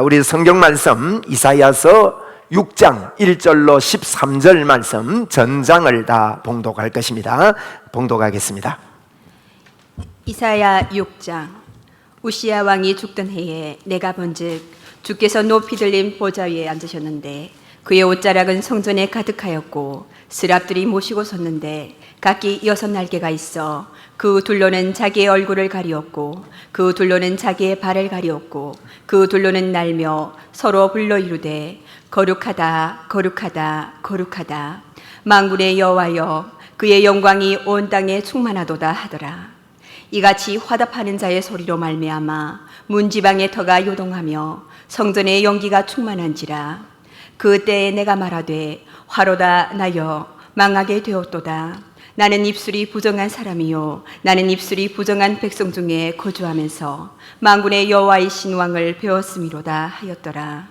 우리 성경 말씀 이사야서 6장 1절로 13절 말씀 전장을 다 봉독할 것입니다. 봉독하겠습니다. 이사야 6장. 우시야 왕이 죽던 해에 내가 본즉 주께서 높이 들린 보좌 위에 앉으셨는데 그의 옷자락은 성전에 가득하였고 스랍들이 모시고 섰는데 각기 6날개가 있어 그 둘로는 자기의 얼굴을 가리었고 그 둘로는 자기의 발을 가리었고 그 둘로는 날며 서로 불러 이르되 거룩하다 거룩하다 거룩하다 만군의 여호와여 그의 영광이 온 땅에 충만하도다 하더라. 이같이 화답하는 자의 소리로 말미암아 문지방의 터가 요동하며 성전의 연기가 충만한지라. 그때에 내가 말하되 화로다 나여 망하게 되었도다. 나는 입술이 부정한 사람이요 나는 입술이 부정한 백성 중에 거주하면서 만군의 여호와의 신왕을 배웠음이로다 하였더라.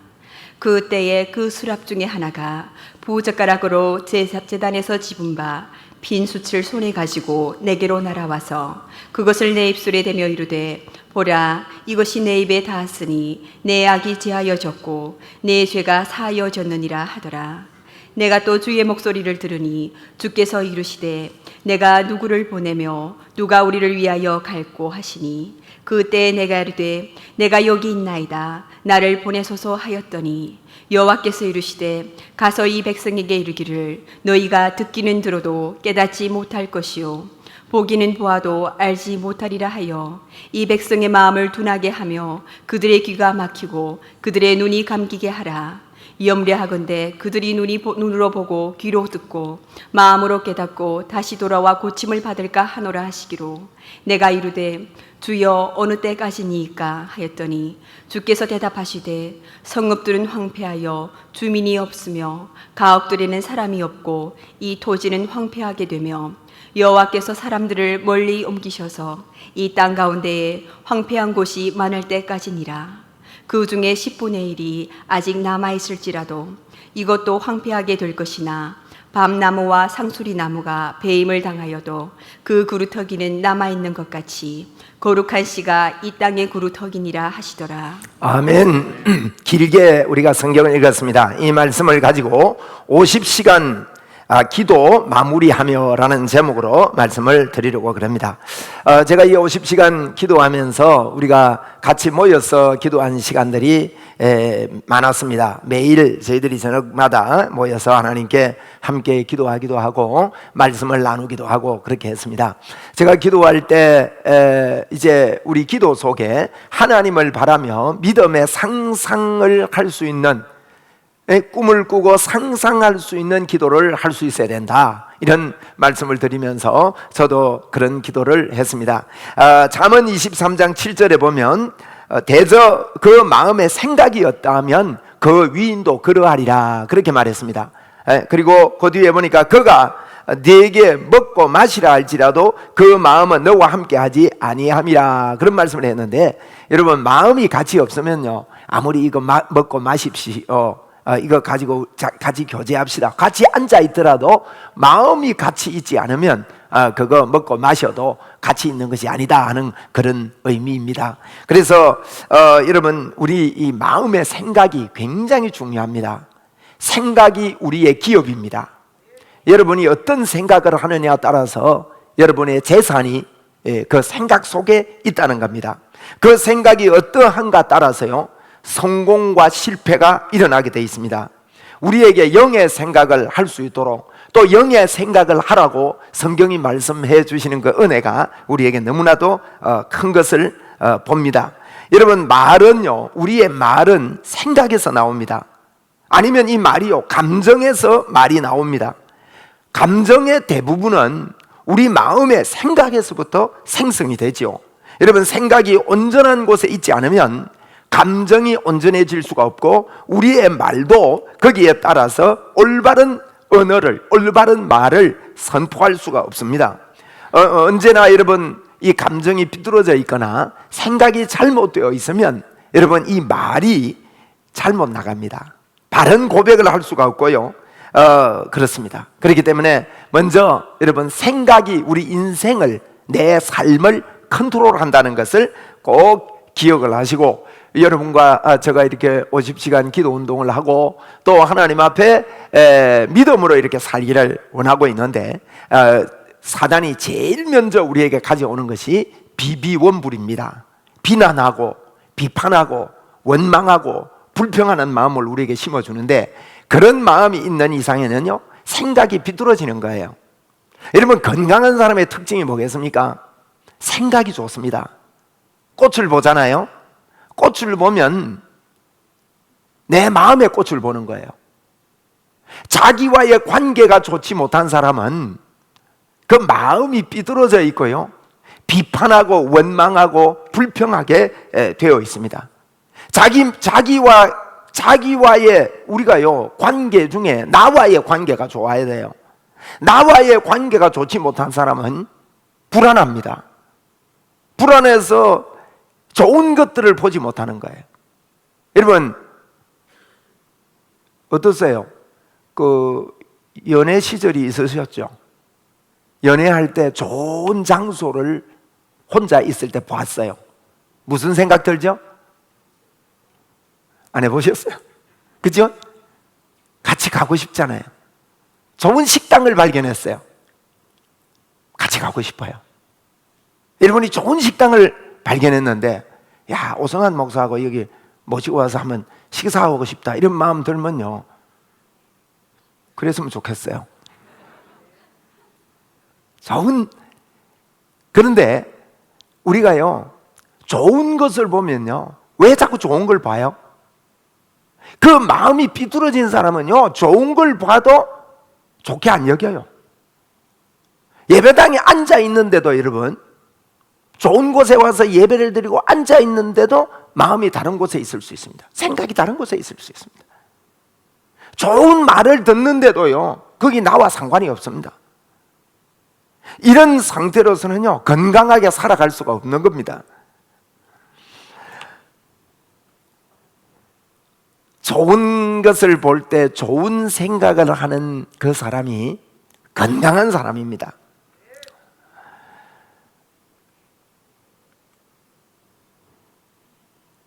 그때에 그 수랍 중에 하나가 부젓가락으로 제사제단에서 집은 바 빈 숯을 손에 가지고 내게로 날아와서 그것을 내 입술에 대며 이르되 보라 이것이 내 입에 닿았으니 내 악이 제하여졌고 내 죄가 사하여졌느니라 하더라. 내가 또 주의 목소리를 들으니 주께서 이르시되 내가 누구를 보내며 누가 우리를 위하여 갈꼬 하시니 그때에 내가 이르되 내가 여기 있나이다 나를 보내소서 하였더니 여호와께서 이르시되 가서 이 백성에게 이르기를 너희가 듣기는 들어도 깨닫지 못할 것이요 보기는 보아도 알지 못하리라 하여 이 백성의 마음을 둔하게 하며 그들의 귀가 막히고 그들의 눈이 감기게 하라. 염려하건대 그들이 눈으로 보고 귀로 듣고 마음으로 깨닫고 다시 돌아와 고침을 받을까 하노라 하시기로 내가 이르되 주여 어느 때까지니이까 하였더니 주께서 대답하시되 성읍들은 황폐하여 주민이 없으며 가옥들에는 사람이 없고 이 토지는 황폐하게 되며 여호와께서 사람들을 멀리 옮기셔서 이 땅 가운데에 황폐한 곳이 많을 때까지니라. 그 중에 10분의 1이 아직 남아있을지라도 이것도 황폐하게 될 것이나 밤나무와 상수리나무가 배임을 당하여도 그 그루터기는 남아있는 것 같이 거룩한 씨가 이 땅의 그루터기니라 하시더라. 아멘. 길게 우리가 성경을 읽었습니다. 이 말씀을 가지고 50시간 기도 마무리하며 라는 제목으로 말씀을 드리려고 그럽니다. 제가 이 50시간 기도하면서 우리가 같이 모여서 기도한 시간들이 많았습니다. 매일 저희들이 저녁마다 모여서 하나님께 함께 기도하기도 하고 말씀을 나누기도 하고 그렇게 했습니다. 제가 기도할 때 이제 우리 기도 속에 하나님을 바라며 믿음의 상상을 할 수 있는 꿈을 꾸고 상상할 수 있는 기도를 할 수 있어야 된다, 이런 말씀을 드리면서 저도 그런 기도를 했습니다. 잠언 23장 7절에 보면 대저 그 마음의 생각이었다면 그 위인도 그러하리라 그렇게 말했습니다. 그리고 그 뒤에 보니까 그가 네게 먹고 마시라 할지라도 그 마음은 너와 함께 하지 아니함이라 그런 말씀을 했는데, 여러분 마음이 같이 없으면요 아무리 이거 먹고 마십시오, 이거 가지고 같이 교제합시다, 같이 앉아 있더라도 마음이 같이 있지 않으면 그거 먹고 마셔도 같이 있는 것이 아니다 하는 그런 의미입니다. 그래서 여러분 우리 이 마음의 생각이 굉장히 중요합니다. 생각이 우리의 기업입니다. 여러분이 어떤 생각을 하느냐에 따라서 여러분의 재산이 그 생각 속에 있다는 겁니다. 그 생각이 어떠한가 따라서요 성공과 실패가 일어나게 되어 있습니다. 우리에게 영의 생각을 할 수 있도록 또 영의 생각을 하라고 성경이 말씀해 주시는 그 은혜가 우리에게 너무나도 큰 것을 봅니다. 여러분 말은요, 우리의 말은 생각에서 나옵니다. 아니면 이 말이요 감정에서 말이 나옵니다. 감정의 대부분은 우리 마음의 생각에서부터 생성이 되죠. 여러분 생각이 온전한 곳에 있지 않으면 감정이 온전해질 수가 없고 우리의 말도 거기에 따라서 올바른 언어를, 올바른 말을 선포할 수가 없습니다. 언제나 여러분 이 감정이 비뚤어져 있거나 생각이 잘못되어 있으면 여러분 이 말이 잘못 나갑니다. 바른 고백을 할 수가 없고요. 그렇습니다. 그렇기 때문에 먼저 여러분 생각이 우리 인생을, 내 삶을 컨트롤한다는 것을 꼭 기억을 하시고, 여러분과 제가 이렇게 50시간 기도 운동을 하고 또 하나님 앞에 믿음으로 이렇게 살기를 원하고 있는데, 사단이 제일 먼저 우리에게 가져오는 것이 비비원불입니다. 비난하고 비판하고 원망하고 불평하는 마음을 우리에게 심어주는데, 그런 마음이 있는 이상에는요, 생각이 비뚤어지는 거예요. 여러분, 건강한 사람의 특징이 뭐겠습니까? 생각이 좋습니다. 꽃을 보잖아요. 꽃을 보면 내 마음의 꽃을 보는 거예요. 자기와의 관계가 좋지 못한 사람은 그 마음이 삐뚤어져 있고요, 비판하고 원망하고 불평하게 되어 있습니다. 자기와의 우리가요, 관계 중에 나와의 관계가 좋아야 돼요. 나와의 관계가 좋지 못한 사람은 불안합니다. 불안해서 좋은 것들을 보지 못하는 거예요. 여러분, 어떠세요? 연애 시절이 있으셨죠? 연애할 때 좋은 장소를 혼자 있을 때 봤어요. 무슨 생각 들죠? 안 해보셨어요? 그죠? 같이 가고 싶잖아요. 좋은 식당을 발견했어요. 같이 가고 싶어요. 여러분이 좋은 식당을 발견했는데, 야, 오성환 목사하고 여기 모시고 와서 한번 식사하고 싶다, 이런 마음 들면요, 그랬으면 좋겠어요. 그런데 우리가요, 좋은 것을 보면요, 왜 자꾸 좋은 걸 봐요? 그 마음이 삐뚤어진 사람은요, 좋은 걸 봐도 좋게 안 여겨요. 예배당에 앉아 있는데도, 여러분, 좋은 곳에 와서 예배를 드리고 앉아 있는데도 마음이 다른 곳에 있을 수 있습니다. 생각이 다른 곳에 있을 수 있습니다. 좋은 말을 듣는데도요, 거기 나와 상관이 없습니다. 이런 상태로서는요, 건강하게 살아갈 수가 없는 겁니다. 좋은 것을 볼 때 좋은 생각을 하는 그 사람이 건강한 사람입니다.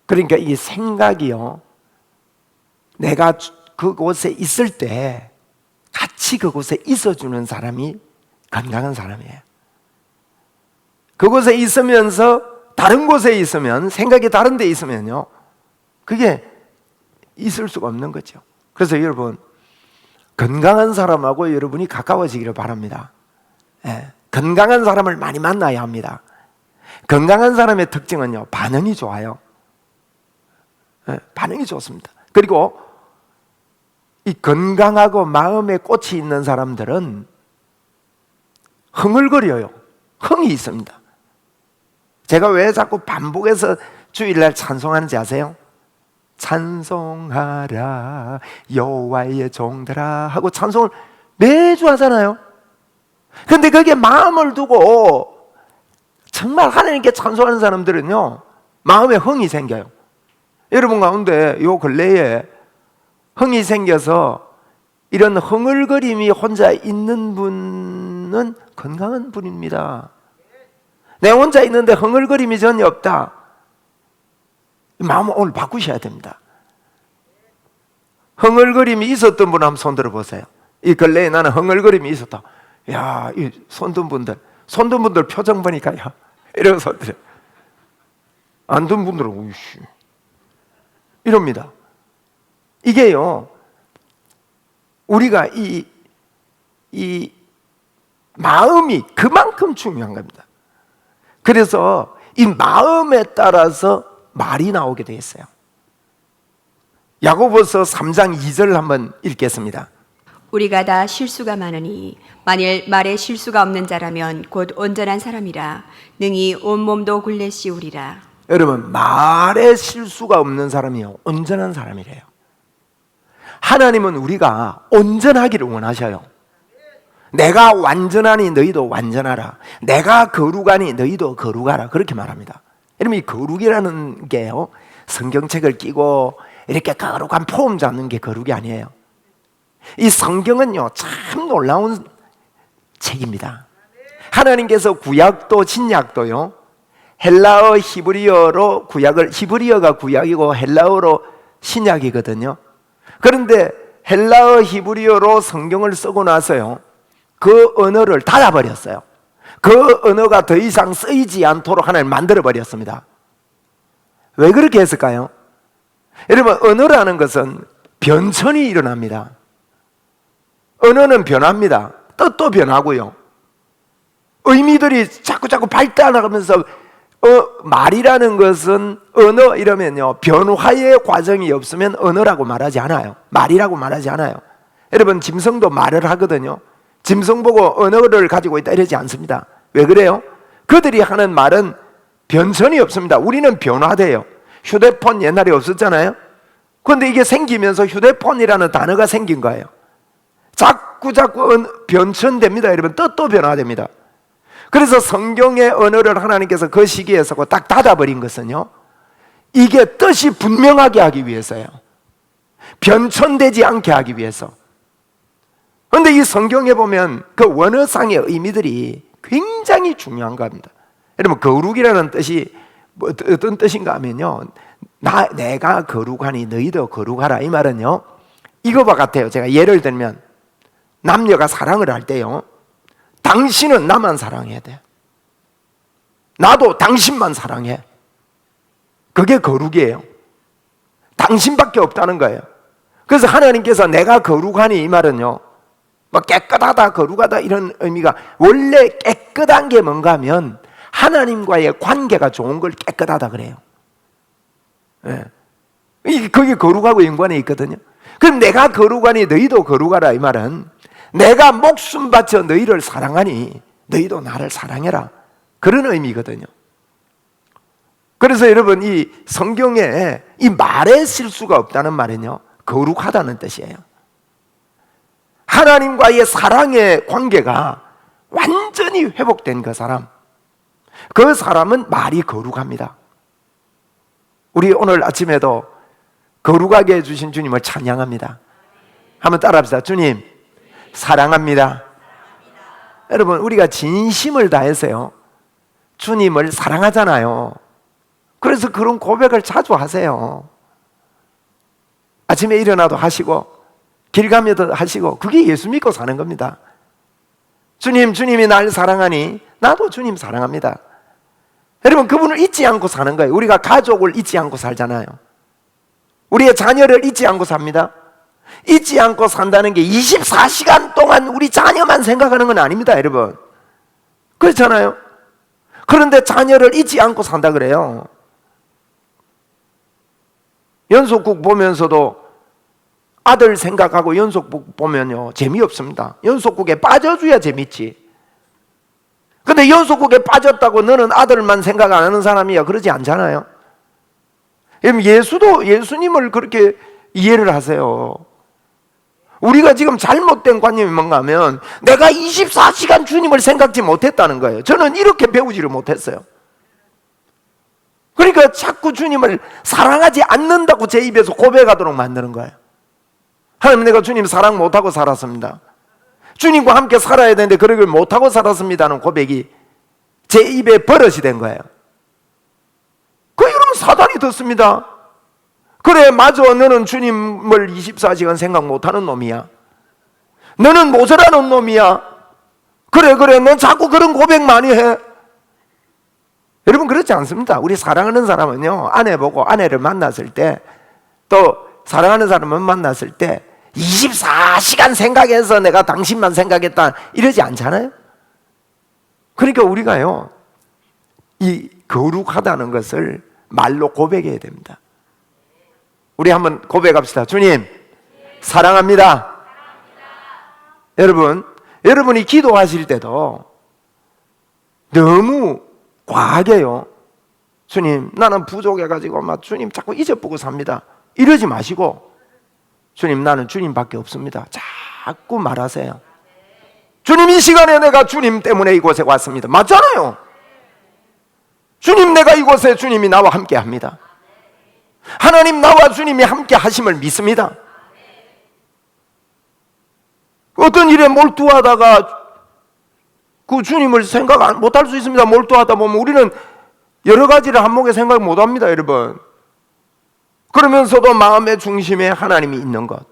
그러니까 이 생각이요, 내가 그곳에 있을 때 같이 그곳에 있어주는 사람이 건강한 사람이에요. 그곳에 있으면서 다른 곳에 있으면, 생각이 다른 데 있으면요, 그게 있을 수가 없는 거죠. 그래서 여러분, 건강한 사람하고 여러분이 가까워지기를 바랍니다. 건강한 사람을 많이 만나야 합니다. 건강한 사람의 특징은요, 반응이 좋아요. 반응이 좋습니다. 그리고 이 건강하고 마음에 꽃이 있는 사람들은 흥얼거려요. 흥이 있습니다. 제가 왜 자꾸 반복해서 주일날 찬송하는지 아세요? 찬송하라 여호와의 종들아 하고 찬송을 매주 하잖아요. 그런데 거기에 마음을 두고 정말 하나님께 찬송하는 사람들은요, 마음에 흥이 생겨요. 여러분 가운데 요 근래에 흥이 생겨서 이런 흥얼거림이 혼자 있는 분은 건강한 분입니다. 내 혼자 있는데 흥얼거림이 전혀 없다, 마음을 오늘 바꾸셔야 됩니다. 흥얼거림이 있었던 분 한번 손 들어보세요. 이 근래에 나는 흥얼거림이 있었다. 야, 이 손든 분들 표정 보니까, 야, 이러고 손 들어. 안 든 분들은 우이씨 이럽니다. 이게요, 우리가 이 마음이 그만큼 중요한 겁니다. 그래서 이 마음에 따라서 말이 나오게 되어 있어요. 야고보서 3장 2절 한번 읽겠습니다. 우리가 다 실수가 많으니 만일 말에 실수가 없는 자라면 곧 온전한 사람이라 능히 온몸도 굴레 씌우리라. 여러분, 말에 실수가 없는 사람이요, 온전한 사람이래요. 하나님은 우리가 온전하기를 원하셔요. 내가 완전하니 너희도 완전하라, 내가 거룩하니 너희도 거룩하라, 그렇게 말합니다. 여러분, 이 거룩이라는 게요, 성경책을 끼고 이렇게 거룩한 폼 잡는 게 거룩이 아니에요. 이 성경은요, 참 놀라운 책입니다. 하나님께서 구약도 신약도요, 헬라어 히브리어로 히브리어가 구약이고 헬라어로 신약이거든요. 그런데 헬라어 히브리어로 성경을 쓰고 나서요, 그 언어를 닫아버렸어요. 그 언어가 더 이상 쓰이지 않도록 하나님 만들어버렸습니다. 왜 그렇게 했을까요? 여러분, 언어라는 것은 변천이 일어납니다. 언어는 변합니다. 뜻도 변하고요. 의미들이 자꾸 발달하면서 말이라는 것은 언어 이러면요, 변화의 과정이 없으면 언어라고 말하지 않아요. 말이라고 말하지 않아요. 여러분, 짐승도 말을 하거든요. 짐승 보고 언어를 가지고 있다 이러지 않습니다. 왜 그래요? 그들이 하는 말은 변천이 없습니다. 우리는 변화돼요. 휴대폰 옛날에 없었잖아요. 그런데 이게 생기면서 휴대폰이라는 단어가 생긴 거예요. 자꾸 변천됩니다. 여러분, 뜻도 변화됩니다. 그래서 성경의 언어를 하나님께서 그 시기에 서고 딱 닫아버린 것은요, 이게 뜻이 분명하게 하기 위해서예요. 변천되지 않게 하기 위해서. 그런데 이 성경에 보면 그 원어상의 의미들이 굉장히 중요한 겁니다. 여러분, 거룩이라는 뜻이 어떤 뜻인가 하면요, 내가 거룩하니 너희도 거룩하라, 이 말은요, 이거와 같아요. 제가 예를 들면 남녀가 사랑을 할 때요, 당신은 나만 사랑해야 돼. 나도 당신만 사랑해. 그게 거룩이에요. 당신밖에 없다는 거예요. 그래서 하나님께서 내가 거룩하니, 이 말은요, 뭐 깨끗하다, 거룩하다 이런 의미가, 원래 깨끗한 게 뭔가 하면 하나님과의 관계가 좋은 걸 깨끗하다 그래요. 예. 그게 거룩하고 연관에 있거든요. 그럼 내가 거룩하니 너희도 거룩하라, 이 말은 내가 목숨 바쳐 너희를 사랑하니 너희도 나를 사랑해라, 그런 의미거든요. 그래서 여러분, 이 성경에 이 말에 실수가 없다는 말은요, 거룩하다는 뜻이에요. 하나님과의 사랑의 관계가 완전히 회복된 그 사람, 그 사람은 말이 거룩합니다. 우리 오늘 아침에도 거룩하게 해주신 주님을 찬양합니다. 한번 따라합시다. 주님 사랑합니다. 여러분, 우리가 진심을 다해서요, 주님을 사랑하잖아요. 그래서 그런 고백을 자주 하세요. 아침에 일어나도 하시고 길 가면도 하시고, 그게 예수 믿고 사는 겁니다. 주님이 날 사랑하니 나도 주님 사랑합니다. 여러분, 그분을 잊지 않고 사는 거예요. 우리가 가족을 잊지 않고 살잖아요. 우리의 자녀를 잊지 않고 삽니다. 잊지 않고 산다는 게 24시간 동안 우리 자녀만 생각하는 건 아닙니다, 여러분. 그렇잖아요. 그런데 자녀를 잊지 않고 산다 그래요. 연속극 보면서도 아들 생각하고 연속극 보면요, 재미없습니다. 연속극에 빠져줘야 재밌지. 근데 연속극에 빠졌다고 너는 아들만 생각 안 하는 사람이야, 그러지 않잖아요. 예수님을 그렇게 이해를 하세요. 우리가 지금 잘못된 관념이 뭔가 하면 내가 24시간 주님을 생각지 못했다는 거예요. 저는 이렇게 배우지를 못했어요. 그러니까 자꾸 주님을 사랑하지 않는다고 제 입에서 고백하도록 만드는 거예요. 하나님, 내가 주님 사랑 못하고 살았습니다. 주님과 함께 살아야 되는데 그러길 못하고 살았습니다는 고백이 제 입에 버릇이 된 거예요. 그러면 사단이 듣습니다. 그래, 맞아, 너는 주님을 24시간 생각 못하는 놈이야. 너는 모자라는 놈이야. 그래, 넌 자꾸 그런 고백 많이 해. 여러분, 그렇지 않습니다. 우리 사랑하는 사람은요, 아내 보고 아내를 만났을 때, 또 사랑하는 사람을 만났을 때 24시간 생각해서 내가 당신만 생각했다 이러지 않잖아요. 그러니까 우리가요, 이 거룩하다는 것을 말로 고백해야 됩니다. 우리 한번 고백합시다. 주님 사랑합니다. 여러분이 기도하실 때도 너무 과하게요, 주님 나는 부족해가지고 막 주님 자꾸 잊어보고 삽니다, 이러지 마시고, 주님 나는 주님밖에 없습니다, 자꾸 말하세요. 주님, 이 시간에 내가 주님 때문에 이곳에 왔습니다. 맞잖아요. 주님, 내가 이곳에 주님이 나와 함께 합니다. 하나님, 나와 주님이 함께 하심을 믿습니다. 어떤 일에 몰두하다가 그 주님을 생각 못할 수 있습니다. 몰두하다 보면 우리는 여러 가지를 한목에 생각 못합니다, 여러분. 그러면서도 마음의 중심에 하나님이 있는 것.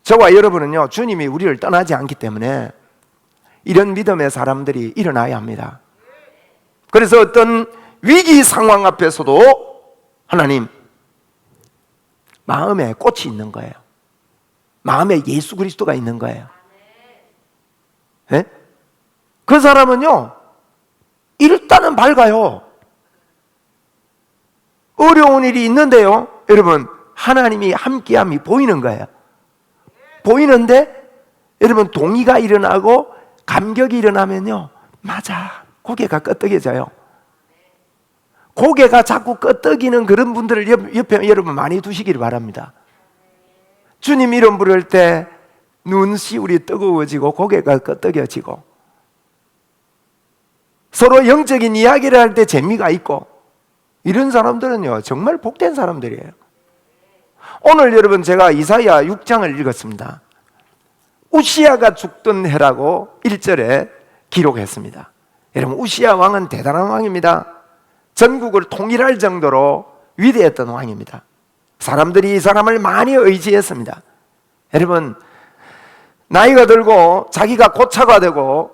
저와 여러분은요, 주님이 우리를 떠나지 않기 때문에 이런 믿음의 사람들이 일어나야 합니다. 그래서 어떤 위기 상황 앞에서도 하나님, 마음에 꽃이 있는 거예요. 마음에 예수 그리스도가 있는 거예요. 네? 그 사람은요, 일단은 밝아요. 어려운 일이 있는데요, 여러분, 하나님이 함께함이 보이는 거예요. 보이는데 여러분, 동의가 일어나고 감격이 일어나면요, 맞아, 고개가 끄덕여져요. 고개가 자꾸 끄덕이는 그런 분들을 옆에 여러분 많이 두시길 바랍니다. 주님 이름 부를 때 눈시울이 뜨거워지고 고개가 끄덕여지고 서로 영적인 이야기를 할 때 재미가 있고, 이런 사람들은요 정말 복된 사람들이에요. 오늘 여러분 제가 이사야 6장을 읽었습니다. 우시야가 죽던 해라고 1절에 기록했습니다. 여러분, 우시야 왕은 대단한 왕입니다. 전국을 통일할 정도로 위대했던 왕입니다. 사람들이 이 사람을 많이 의지했습니다. 여러분, 나이가 들고 자기가 고차가 되고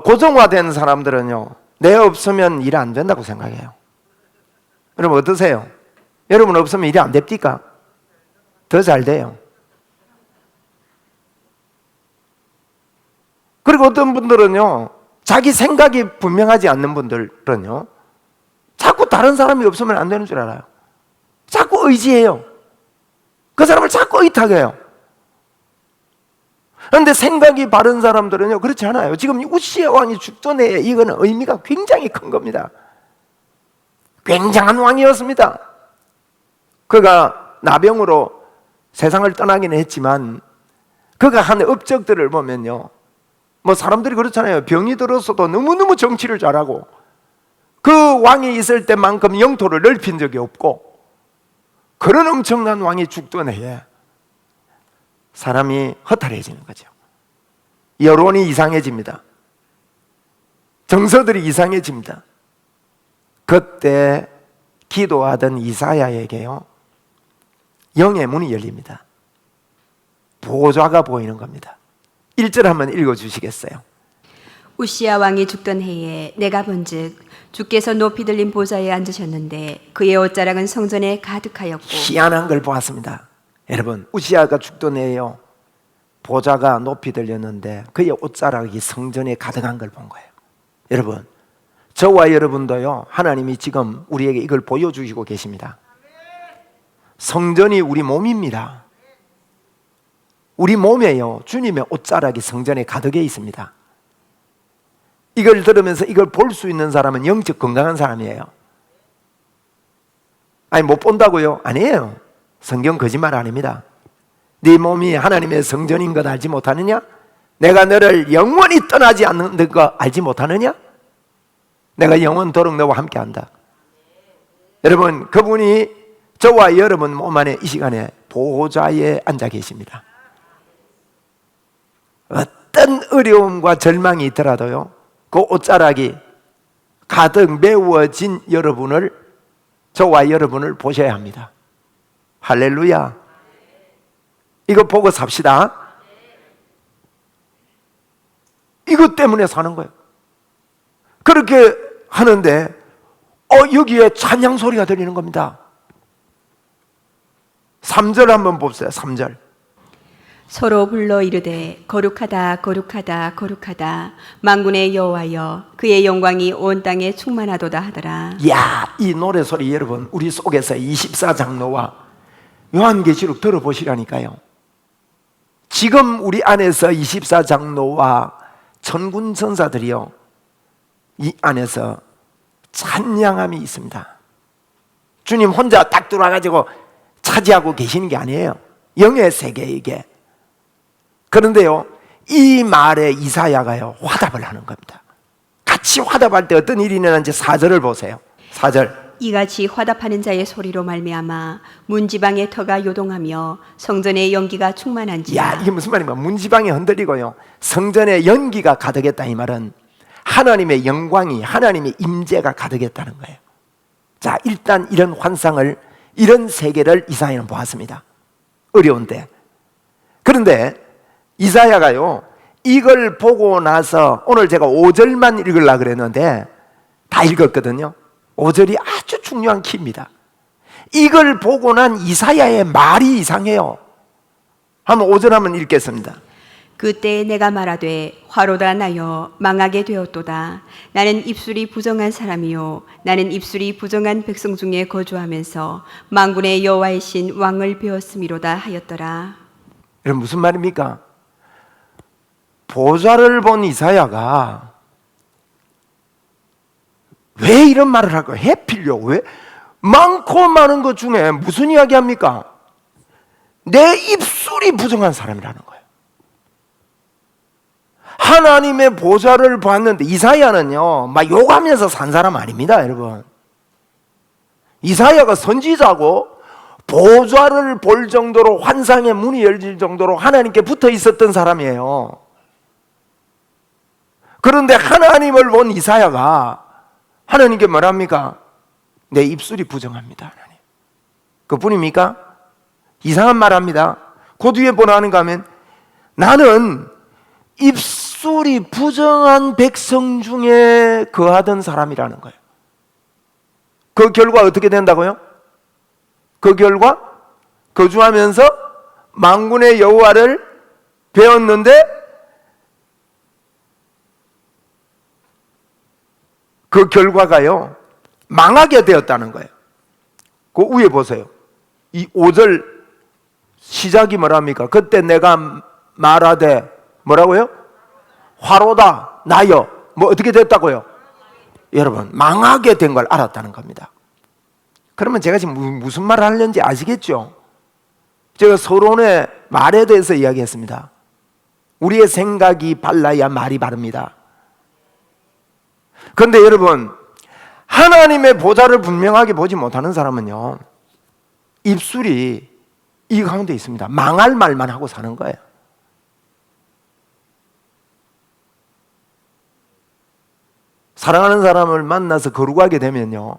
고정화된 사람들은요, 내 없으면 일 안 된다고 생각해요. 여러분 어떠세요? 여러분 없으면 일이 안 됩니까? 더 잘 돼요. 그리고 어떤 분들은요, 자기 생각이 분명하지 않는 분들은요, 자꾸 다른 사람이 없으면 안 되는 줄 알아요. 자꾸 의지해요. 그 사람을 자꾸 의탁해요. 그런데 생각이 바른 사람들은요 그렇지 않아요. 지금 우시야 왕이 죽던 해에 이거는 의미가 굉장히 큰 겁니다. 굉장한 왕이었습니다. 그가 나병으로 세상을 떠나기는 했지만 그가 한 업적들을 보면요, 뭐 사람들이 그렇잖아요. 병이 들었어도 너무너무 정치를 잘하고 그 왕이 있을 때만큼 영토를 넓힌 적이 없고, 그런 엄청난 왕이 죽던 해에 사람이 허탈해지는 거죠. 여론이 이상해집니다. 정서들이 이상해집니다. 그때 기도하던 이사야에게요, 영의 문이 열립니다. 보좌가 보이는 겁니다. 1절 한번 읽어주시겠어요? 우시야 왕이 죽던 해에 내가 본즉 주께서 높이 들린 보좌에 앉으셨는데 그의 옷자락은 성전에 가득하였고. 희한한 걸 보았습니다. 여러분, 우시야가 죽던 해에요, 보좌가 높이 들렸는데 그의 옷자락이 성전에 가득한 걸 본 거예요. 여러분, 저와 여러분도요, 하나님이 지금 우리에게 이걸 보여주시고 계십니다. 성전이 우리 몸입니다. 우리 몸에요, 주님의 옷자락이 성전에 가득해 있습니다. 이걸 들으면서 이걸 볼 수 있는 사람은 영적 건강한 사람이에요. 아니, 못 본다고요? 아니에요. 성경 거짓말 아닙니다. 네 몸이 하나님의 성전인 것 알지 못하느냐? 내가 너를 영원히 떠나지 않는 것 알지 못하느냐? 내가 영원토록 너와 함께한다. 여러분, 그분이 저와 여러분 몸 안에 이 시간에 보호자에 앉아 계십니다. 어떤 어려움과 절망이 있더라도요, 그 옷자락이 가득 메워진 여러분을, 저와 여러분을 보셔야 합니다. 할렐루야. 이거 보고 삽시다. 이것 때문에 사는 거예요. 그렇게 하는데 여기에 찬양 소리가 들리는 겁니다. 3절 한번 봅시다. 3절. 서로 불러 이르되 거룩하다 거룩하다 거룩하다 만군의 여호와여 그의 영광이 온 땅에 충만하도다 하더라. 야, 이 노래 소리 여러분 우리 속에서 24장로와 요한계시록 들어보시라니까요. 지금 우리 안에서 24장로와 천군 천사들이요, 이 안에서 찬양함이 있습니다. 주님 혼자 딱 들어와가지고 차지하고 계시는 게 아니에요. 영의 세계 이게. 그런데요, 이 말에 이사야가요 화답을 하는 겁니다. 같이 화답할 때 어떤 일이 일어나는지 4절을 보세요. 4절. 이같이 화답하는 자의 소리로 말미암아 문지방의 터가 요동하며 성전의 연기가 충만한지라. 야, 이게 무슨 말인가? 문지방이 흔들리고요, 성전에 연기가 가득했다. 이 말은 하나님의 영광이, 하나님의 임재가 가득했다는 거예요. 자, 일단 이런 환상을, 이런 세계를 이사야는 보았습니다. 어려운데. 그런데 이사야가요, 이걸 보고 나서 오늘 제가 5절만 읽으려고 그랬는데 다 읽었거든요. 5절이 아주 중요한 키입니다. 이걸 보고 난 이사야의 말이 이상해요. 한번 5절 한번 읽겠습니다. 그때 내가 말하되 화로다 나여 망하게 되었도다. 나는 입술이 부정한 사람이요 나는 입술이 부정한 백성 중에 거주하면서 만군의 여호와의 신 왕을 배웠음이로다 하였더라. 여러분 무슨 말입니까? 보좌를 본 이사야가 왜 이런 말을 할까요? 해필요? 왜? 많고 많은 것 중에 무슨 이야기 합니까? 내 입술이 부정한 사람이라는 거예요. 하나님의 보좌를 봤는데, 이사야는요 막 욕하면서 산 사람 아닙니다, 여러분. 이사야가 선지자고 보좌를 볼 정도로, 환상의 문이 열릴 정도로 하나님께 붙어 있었던 사람이에요. 그런데 하나님을 본 이사야가 하나님께 뭐랍니까? 내 입술이 부정합니다, 하나님. 그뿐입니까? 이상한 말 합니다. 그 뒤에 뭐라는가 하면, 나는 입술이 부정한 백성 중에 거하던 사람이라는 거예요. 그 결과 어떻게 된다고요? 그 결과 거주하면서 만군의 여호와를 배웠는데 그 결과가요 망하게 되었다는 거예요. 그 위에 보세요. 이 5절 시작이 뭐랍니까? 그때 내가 말하되 뭐라고요? 화로다 나여. 뭐 어떻게 됐다고요? 여러분 망하게 된 걸 알았다는 겁니다. 그러면 제가 지금 무슨 말을 하려는지 아시겠죠? 제가 서론의 말에 대해서 이야기했습니다. 우리의 생각이 발라야 말이 바릅니다. 그런데 여러분, 하나님의 보좌를 분명하게 보지 못하는 사람은요 입술이 이 가운데 있습니다. 망할 말만 하고 사는 거예요. 사랑하는 사람을 만나서 거룩하게 되면요,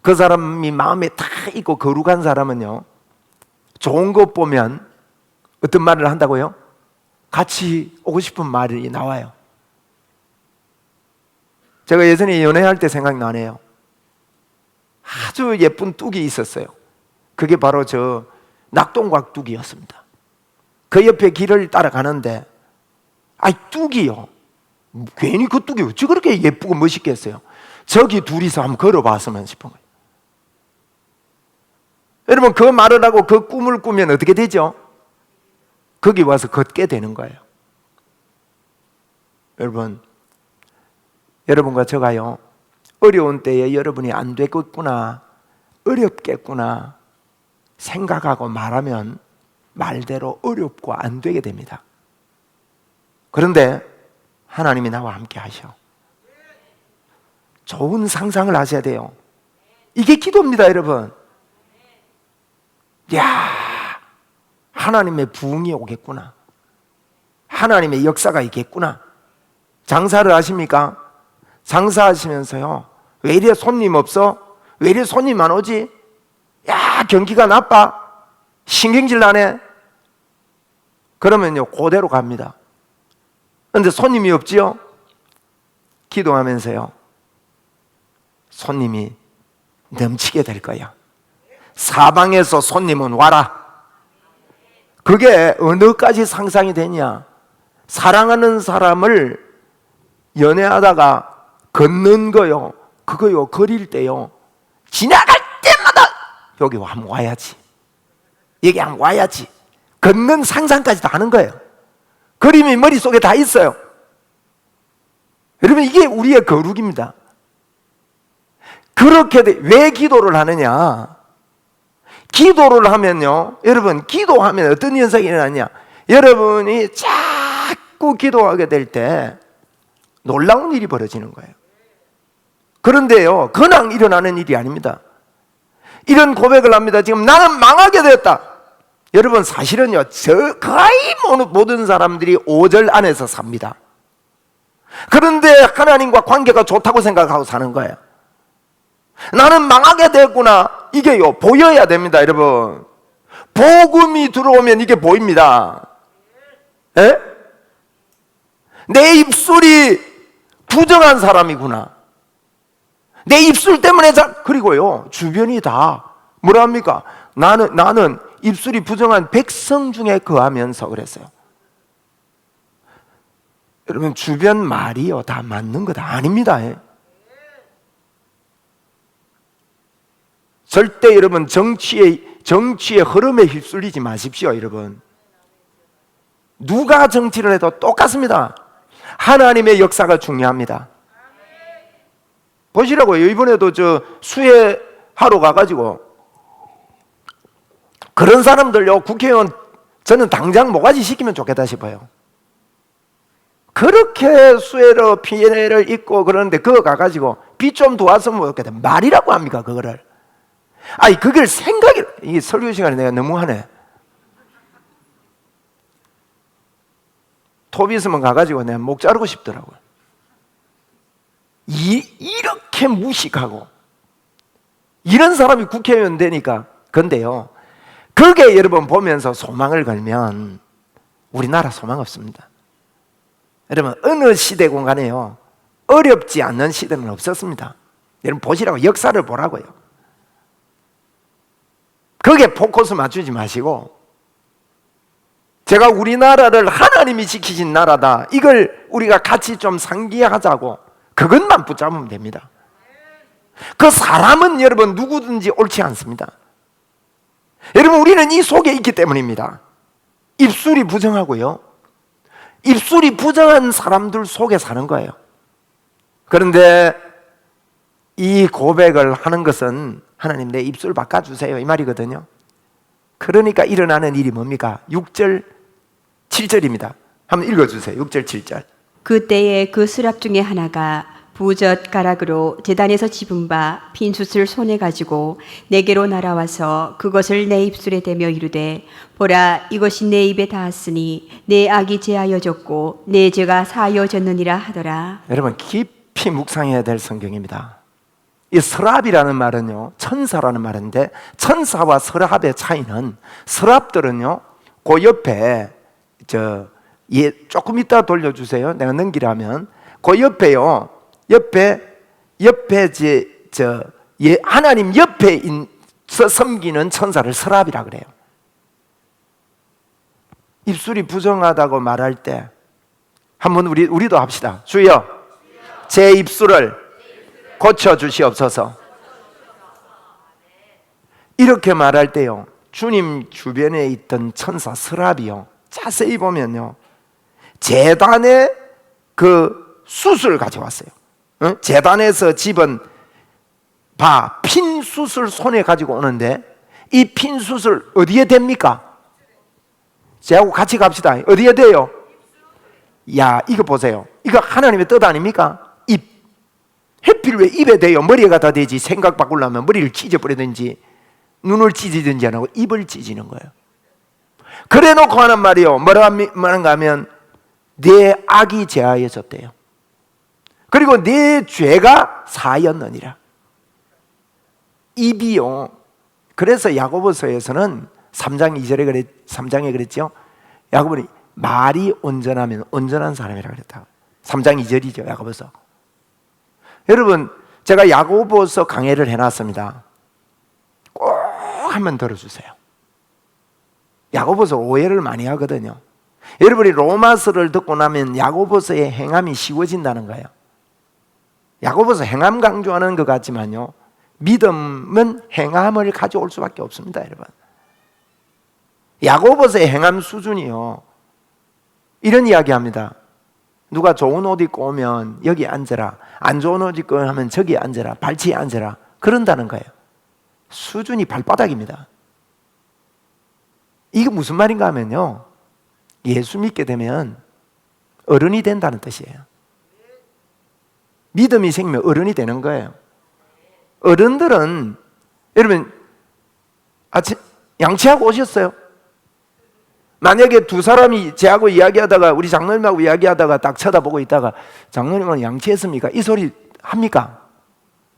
그 사람이 마음에 다 있고 거룩한 사람은요 좋은 것 보면 어떤 말을 한다고요? 같이 오고 싶은 말이 나와요. 제가 예전에 연애할 때 생각나네요. 아주 예쁜 뚝이 있었어요. 그게 바로 저 낙동강 뚝이었습니다. 그 옆에 길을 따라가는데 뚝이요, 괜히 그 뚝이 어찌 그렇게 예쁘고 멋있겠어요. 저기 둘이서 한번 걸어봤으면 싶은 거예요. 여러분 그 말을 하고 그 꿈을 꾸면 어떻게 되죠? 거기 와서 걷게 되는 거예요. 여러분과 저가요 어려운 때에 여러분이 안 되겠구나, 어렵겠구나 생각하고 말하면 말대로 어렵고 안 되게 됩니다. 그런데 하나님이 나와 함께 하셔. 좋은 상상을 하셔야 돼요. 이게 기도입니다, 여러분. 야, 하나님의 부흥이 오겠구나, 하나님의 역사가 있겠구나. 장사를 하십니까? 장사하시면서요 왜 이래 손님 없어? 왜 이래 손님 안 오지? 야, 경기가 나빠, 신경질 나네. 그러면요 그대로 갑니다. 그런데 손님이 없지요? 기도하면서요 손님이 넘치게 될 거야. 사방에서 손님은 와라. 그게 어느까지 상상이 되냐? 사랑하는 사람을 연애하다가 걷는 거요, 그거요 거릴 때요 지나갈 때마다 여기 한번 와야지, 여기 한번 와야지, 걷는 상상까지 다 하는 거예요. 그림이 머릿속에 다 있어요. 여러분 이게 우리의 거룩입니다. 그렇게 왜 기도를 하느냐? 기도를 하면요 여러분, 기도하면 어떤 현상이 일어나냐? 여러분이 자꾸 기도하게 될 때 놀라운 일이 벌어지는 거예요. 그런데요 그냥 일어나는 일이 아닙니다. 이런 고백을 합니다. 지금 나는 망하게 되었다. 여러분 사실은요 거의 모든 사람들이 5절 안에서 삽니다. 그런데 하나님과 관계가 좋다고 생각하고 사는 거예요. 나는 망하게 됐구나. 이게요, 보여야 됩니다, 여러분. 복음이 들어오면 이게 보입니다. 에? 내 입술이 부정한 사람이구나. 내 입술 때문에 그리고요, 주변이 다 뭐라 합니까? 나는 입술이 부정한 백성 중에 거하면서 그랬어요. 여러분, 주변 말이요, 다 맞는 거 다 아닙니다. 절대 여러분 정치의 흐름에 휩쓸리지 마십시오, 여러분. 누가 정치를 해도 똑같습니다. 하나님의 역사가 중요합니다. 보시라고요. 이번에도 저 수혜하러 가가지고 그런 사람들요, 국회의원 저는 당장 모가지 시키면 좋겠다 싶어요. 그렇게 수혜로 피해를 입고 그러는데 그거 가가지고 빚 좀 도왔으면 좋겠다. 말이라고 합니까, 그거를? 아니, 그걸 이게 설교 시간에 내가 너무 하네. 톱 있으면 가가지고 내가 목 자르고 싶더라고요. 이렇게 무식하고 이런 사람이 국회의원 되니까. 근데요, 그게 여러분 보면서 소망을 걸면 우리나라 소망 없습니다. 여러분, 어느 시대 공간에요, 어렵지 않는 시대는 없었습니다. 여러분 보시라고, 역사를 보라고요. 거기에 포커스 맞추지 마시고, 제가 우리나라를 하나님이 지키신 나라다, 이걸 우리가 같이 좀 상기하자고, 그것만 붙잡으면 됩니다. 그 사람은 여러분 누구든지 옳지 않습니다. 여러분, 우리는 이 속에 있기 때문입니다. 입술이 부정하고요, 입술이 부정한 사람들 속에 사는 거예요. 그런데 이 고백을 하는 것은 하나님 내 입술 바꿔주세요, 이 말이거든요. 그러니까 일어나는 일이 뭡니까? 6절 7절입니다 한번 읽어주세요. 6절 7절. 그때에 그 스랍 중에 하나가 부젓 가락으로 제단에서 집은 바 빈 숯을 손에 가지고 내게로 날아와서 그것을 내 입술에 대며 이르되, 보라, 이것이 내 입에 닿았으니 내 악이 제하여졌고 내 죄가 사하여졌느니라 하더라. 여러분, 깊이 묵상해야 될 성경입니다. 이 서랍이라는 말은요, 천사라는 말인데, 천사와 서랍의 차이는, 서랍들은요, 그 옆에 조금 이따 돌려주세요. 내가 넘기라면 그 옆에요, 하나님 옆에 섬기는 천사를 서랍이라 그래요. 입술이 부정하다고 말할 때 한번 우리도 합시다. 주여, 제 입술을 고쳐주시옵소서. 이렇게 말할 때요, 주님 주변에 있던 천사 서랍이요, 자세히 보면요, 제단에 그 숯을 가져왔어요. 제단에서 집은 핀 숯을 손에 가지고 오는데, 이 핀 숯을 어디에 댑니까? 저하고 같이 갑시다. 어디에 대요? 야, 이거 보세요. 이거 하나님의 뜻 아닙니까? 입. 해필 왜 입에 대요? 머리에 갖다 대지. 생각 바꾸려면 머리를 찢어버리든지 눈을 찢이든지 안 하고 입을 찢는 거예요. 그래 놓고 하는 말이요, 뭐라는가 하면 내 악이 제하여졌대요. 그리고 내 죄가 사하였느니라. 입이요, 그래서 야고보서에서는 3장에 그랬죠. 야고보는 말이 온전하면 온전한 사람이라고 그랬다. 3장 2절이죠, 야고보서. 여러분, 제가 야고보서 강해를 해놨습니다. 꼭 한번 들어주세요. 야고보서 오해를 많이 하거든요. 여러분이 로마서를 듣고 나면 야고보서의 행함이 쉬워진다는 거예요. 야고보서 행함 강조하는 것 같지만요, 믿음은 행함을 가져올 수밖에 없습니다, 여러분. 야고보서의 행함 수준이요, 이런 이야기합니다. 누가 좋은 옷 입고 오면 여기 앉아라, 안 좋은 옷 입고 하면 저기 앉아라, 발치에 앉아라, 그런다는 거예요. 수준이 발바닥입니다. 이게 무슨 말인가 하면요, 예수 믿게 되면 어른이 된다는 뜻이에요. 믿음이 생기면 어른이 되는 거예요. 어른들은, 여러분, 아침 양치하고 오셨어요? 만약에 두 사람이 제하고 이야기하다가 우리 장로님하고 이야기하다가 딱 쳐다보고 있다가 장로님은 양치했습니까? 이 소리 합니까?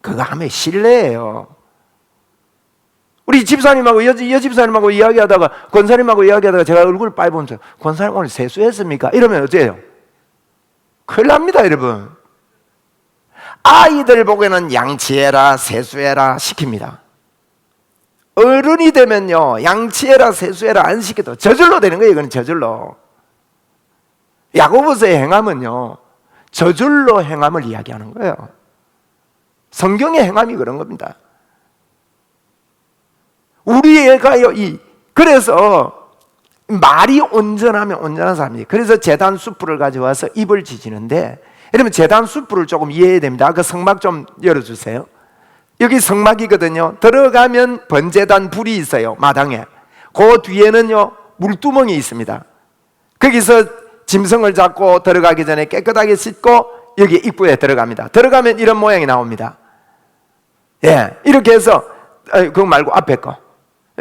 그거 하면 실례예요. 우리 집사님하고 여집사님하고 이야기하다가 권사님하고 이야기하다가 제가 얼굴을 빨보면서 권사님 오늘 세수했습니까? 이러면 어때요? 큰일 납니다, 여러분. 아이들 보기에는 양치해라 세수해라 시킵니다. 어른이 되면요, 양치해라 세수해라 안 시켜도 저절로 되는 거예요. 이건 저절로. 야고보서의 행함은요, 저절로 행함을 이야기하는 거예요. 성경의 행함이 그런 겁니다. 우리 애가요, 그래서 말이 온전하면 온전한 사람이에요. 그래서 제단 숯불을 가져와서 입을 지지는데, 여러분 제단 숯불을 조금 이해해야 됩니다. 그 성막 좀 열어주세요. 여기 성막이거든요. 들어가면 번제단 불이 있어요, 마당에. 그 뒤에는요, 물두멍이 있습니다. 거기서 짐승을 잡고 들어가기 전에 깨끗하게 씻고 여기 입구에 들어갑니다. 들어가면 이런 모양이 나옵니다. 예, 이렇게 해서 그거 말고 앞에 거.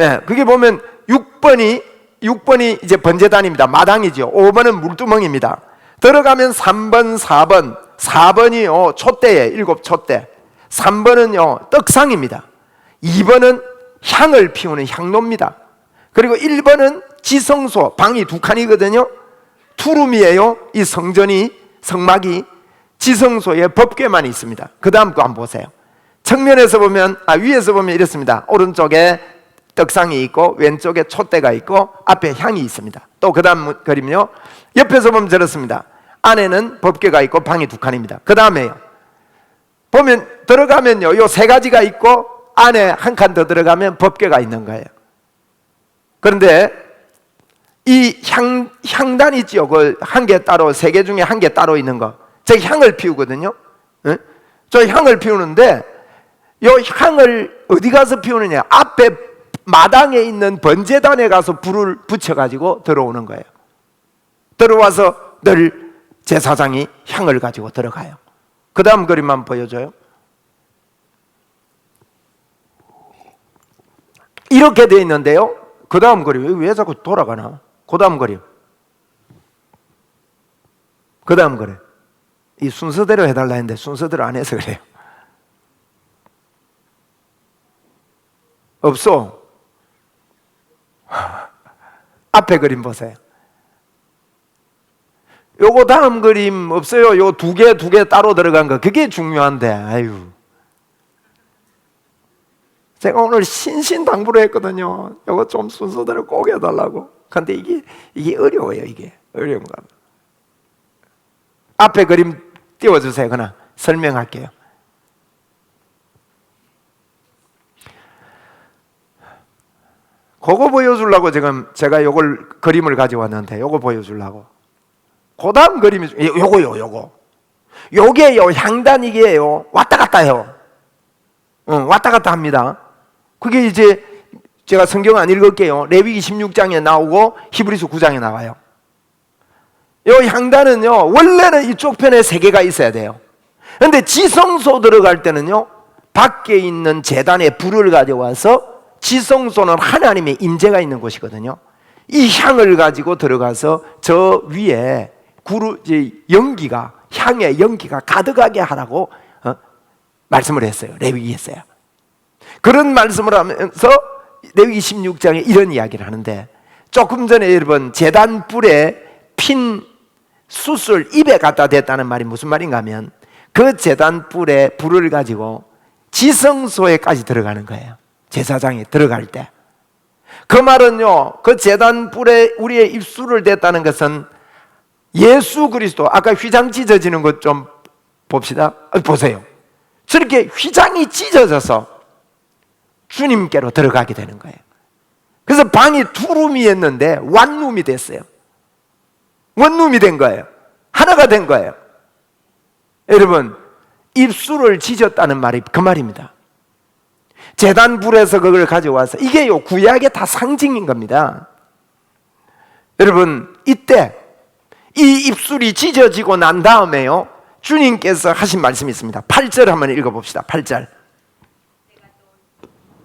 예, 그게 보면 6번이 이제 번제단입니다. 마당이죠. 5번은 물두멍입니다. 들어가면 3번, 4번이요 촛대예요. 7촛대. 3번은요 떡상입니다. 2번은 향을 피우는 향로입니다. 그리고 1번은 지성소, 방이 2칸이거든요. 투룸이에요. 이 성막이 지성소에 법궤만 있습니다. 그 다음 거 한번 보세요. 측면에서 보면, 위에서 보면 이렇습니다. 오른쪽에 떡상이 있고 왼쪽에 촛대가 있고 앞에 향이 있습니다. 또 그 다음 그림요, 옆에서 보면 저렇습니다. 안에는 법궤가 있고 방이 2칸입니다. 그 다음에요, 보면 들어가면요, 요 3가지가 있고 안에 한 칸 더 들어가면 법궤가 있는 거예요. 그런데 이 향단 있죠. 그 한 개 따로, 3개 중에 한 개 따로 있는 거, 저 향을 피우거든요. 저 향을 피우는데 요 향을 어디 가서 피우느냐? 앞에 마당에 있는 번제단에 가서 불을 붙여가지고 들어오는 거예요. 들어와서 늘 제사장이 향을 가지고 들어가요. 그 다음 그림만 보여줘요. 이렇게 되어 있는데요, 그 다음 그림 왜 자꾸 돌아가나? 그 다음 그림, 그 다음 그림. 이 순서대로 해달라 했는데 순서대로 안 해서 그래요. 없어. 앞에 그림 보세요. 요거 다음 그림 없어요. 요 두 개 따로 들어간 거, 그게 중요한데. 아유, 제가 오늘 신신당부를 했거든요. 요거 좀 순서대로 꼭 해달라고. 근데 이게 어려워요. 이게 어려운 거. 앞에 그림 띄워주세요. 그냥 설명할게요. 그거 보여주려고 지금 제가 요걸 그림을 가져왔는데, 요거 보여주려고. 그 다음 그림이 요거요. 요게요, 향단 이게요, 왔다 갔다 해요. 왔다 갔다 합니다. 그게 이제 제가 성경 안 읽을게요. 레위기 16장에 나오고 히브리서 9장에 나와요. 요 향단은요, 원래는 이쪽 편에 3개가 있어야 돼요. 그런데 지성소 들어갈 때는요, 밖에 있는 제단에 불을 가져와서, 지성소는 하나님의 임재가 있는 곳이거든요. 이 향을 가지고 들어가서 저 위에 연기가, 향의 연기가 가득하게 하라고 말씀을 했어요. 레위기 했어요. 그런 말씀을 하면서 레위기 16장에 이런 이야기를 하는데, 조금 전에 여러분 제단 뿔에 핀 숯을 입에 갖다 댔다는 말이 무슨 말인가 하면, 그 제단 뿔에 불을 가지고 지성소에까지 들어가는 거예요. 제사장이 들어갈 때. 그 말은요, 그 제단 뿔에 우리의 입술을 댔다는 것은 예수 그리스도, 아까 휘장 찢어지는 것 좀 봅시다. 보세요. 저렇게 휘장이 찢어져서 주님께로 들어가게 되는 거예요. 그래서 방이 2룸이었는데 원룸이 됐어요. 원룸이 된 거예요. 하나가 된 거예요. 여러분, 입술을 찢었다는 말이 그 말입니다. 제단불에서 그걸 가져와서, 이게요, 구약의 다 상징인 겁니다. 여러분, 이때 이 입술이 찢어지고 난 다음에요, 주님께서 하신 말씀이 있습니다. 8절 한번 읽어봅시다. 8절.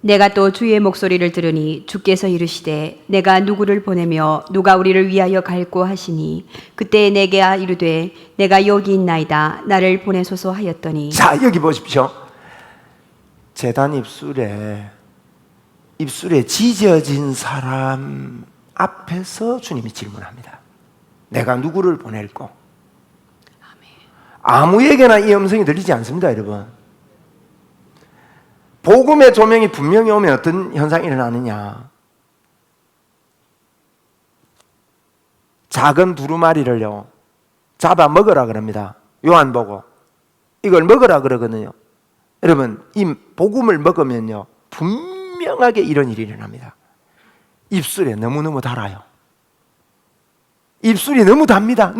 내가 또 주의 목소리를 들으니 주께서 이르시되 내가 누구를 보내며 누가 우리를 위하여 갈꼬 하시니 그때 내게 이르되 내가 여기 있나이다 나를 보내소서 하였더니. 자, 여기 보십시오. 제단 입술에 지져진 사람 앞에서 주님이 질문합니다. 내가 누구를 보낼꼬? 아무에게나 이 음성이 들리지 않습니다, 여러분. 복음의 조명이 분명히 오면 어떤 현상이 일어나느냐? 작은 두루마리를요 잡아 먹으라 그럽니다. 요한복음 이걸 먹으라 그러거든요. 여러분, 이 복음을 먹으면요 분명하게 이런 일이 일어납니다. 입술에 너무너무 달아요. 입술이 너무 답니다.